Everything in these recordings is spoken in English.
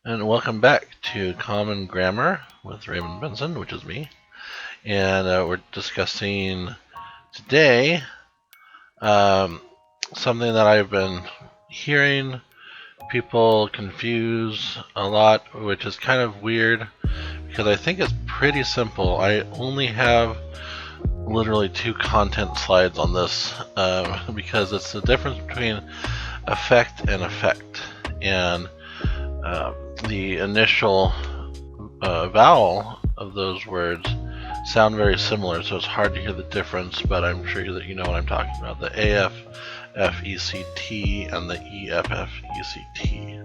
And welcome back to Common Grammar with Raymond Benson, which is me. And we're discussing today something that I've been hearing people confuse a lot, which is kind of weird because I think it's pretty simple. I only have literally 2 content slides on this because it's the difference between effect and effect. And the initial vowel of those words sound very similar, so it's hard to hear the difference, but I'm sure that you know what I'm talking about. The AF-FECT and the EFF-ECT.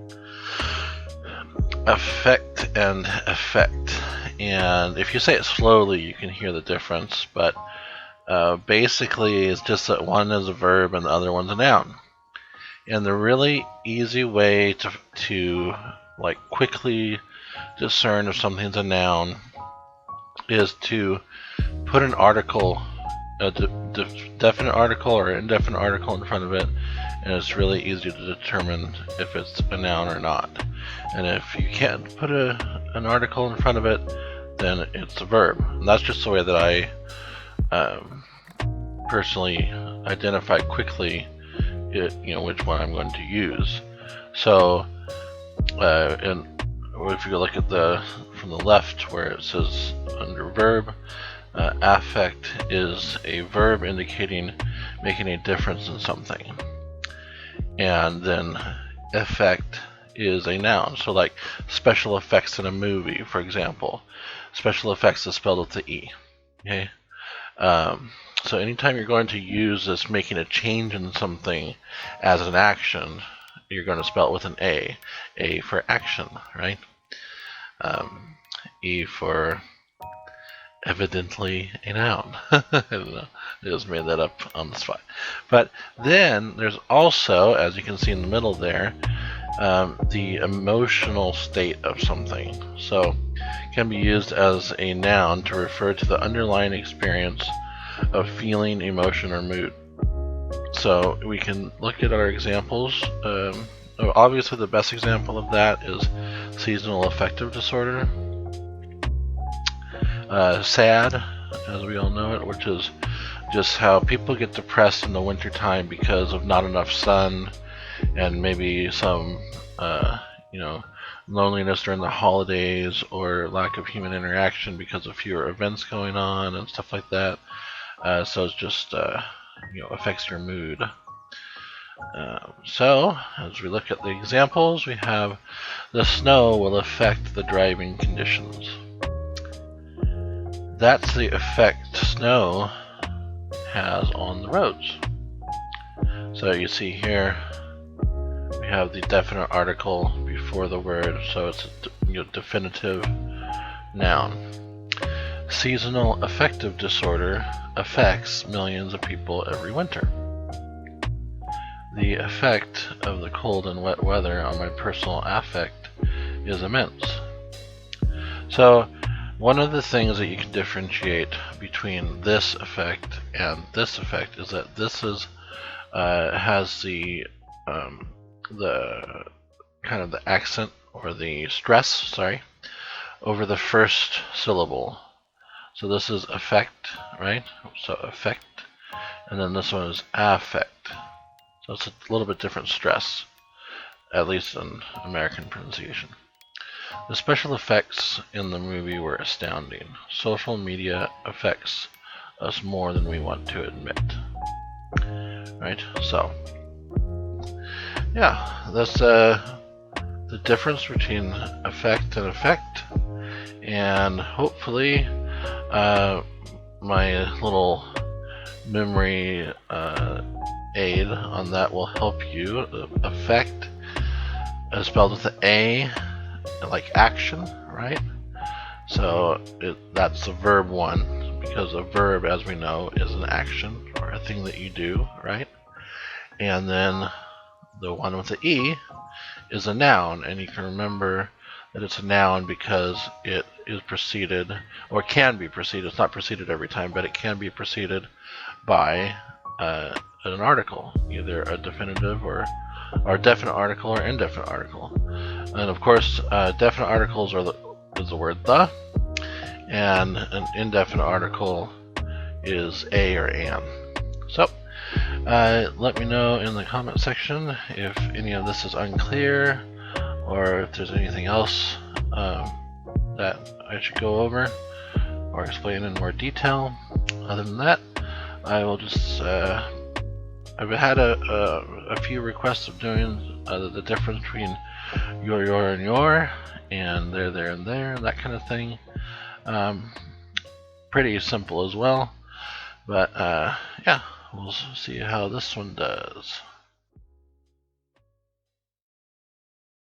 Effect and effect. And if you say it slowly, you can hear the difference, but basically it's just that one is a verb and the other one's a noun. And the really easy way to like quickly discern if something's a noun is to put an article, a definite article or indefinite article in front of it, and it's really easy to determine if it's a noun or not. And if you can't put an article in front of it, then it's a verb. And that's just the way that I personally identify quickly which one I'm going to use. So and if you look at from the left where it says under verb, affect is a verb indicating making a difference in something, and then effect is a noun. So like special effects in a movie, for example, special effects is spelled with the E. Okay. So anytime you're going to use this making a change in something as an action, you're going to spell it with an A. A for action, right? E for evidently a noun. I don't know. I just made that up on the spot. But then there's also, as you can see in the middle there, the emotional state of something. So it can be used as a noun to refer to the underlying experience of feeling, emotion, or mood. So we can look at our examples. Obviously the best example of that is seasonal affective disorder. SAD, as we all know it, which is just how people get depressed in the wintertime because of not enough sun and maybe some loneliness during the holidays or lack of human interaction because of fewer events going on and stuff like that. So it's just affects your mood. So as we look at the examples, we have the snow will affect the driving conditions. That's the effect snow has on the roads. So you see here we have the definite article before the word, so it's a definitive noun. Seasonal affective disorder affects millions of people every winter. The effect of the cold and wet weather on my personal affect is immense. So one of the things that you can differentiate between this effect and this effect is that this is has the kind of the accent or the stress, over the first syllable. So this is effect, right? So effect, and then this one is affect. So it's a little bit different stress, at least in American pronunciation. The special effects in the movie were astounding. Social media affects us more than we want to admit. Right? So, yeah, that's the difference between effect and effect. And hopefully, my little memory aid on that will help you. The effect is spelled with the A, like action, right? So that's the verb one, because a verb, as we know, is an action or a thing that you do, right? And then the one with the E is a noun, and you can remember that it's a noun because it is preceded, or can be preceded, it's not preceded every time, but it can be preceded by an article, either a definitive or or definite article or indefinite article. And of course, definite articles is the word the, and an indefinite article is a or an. So let me know in the comment section if any of this is unclear, or if there's anything else that I should go over or explain in more detail. Other than that, I will just I've had a few requests of doing the difference between your, and there, and there, that kind of thing. Pretty simple as well, but yeah, we'll see how this one does.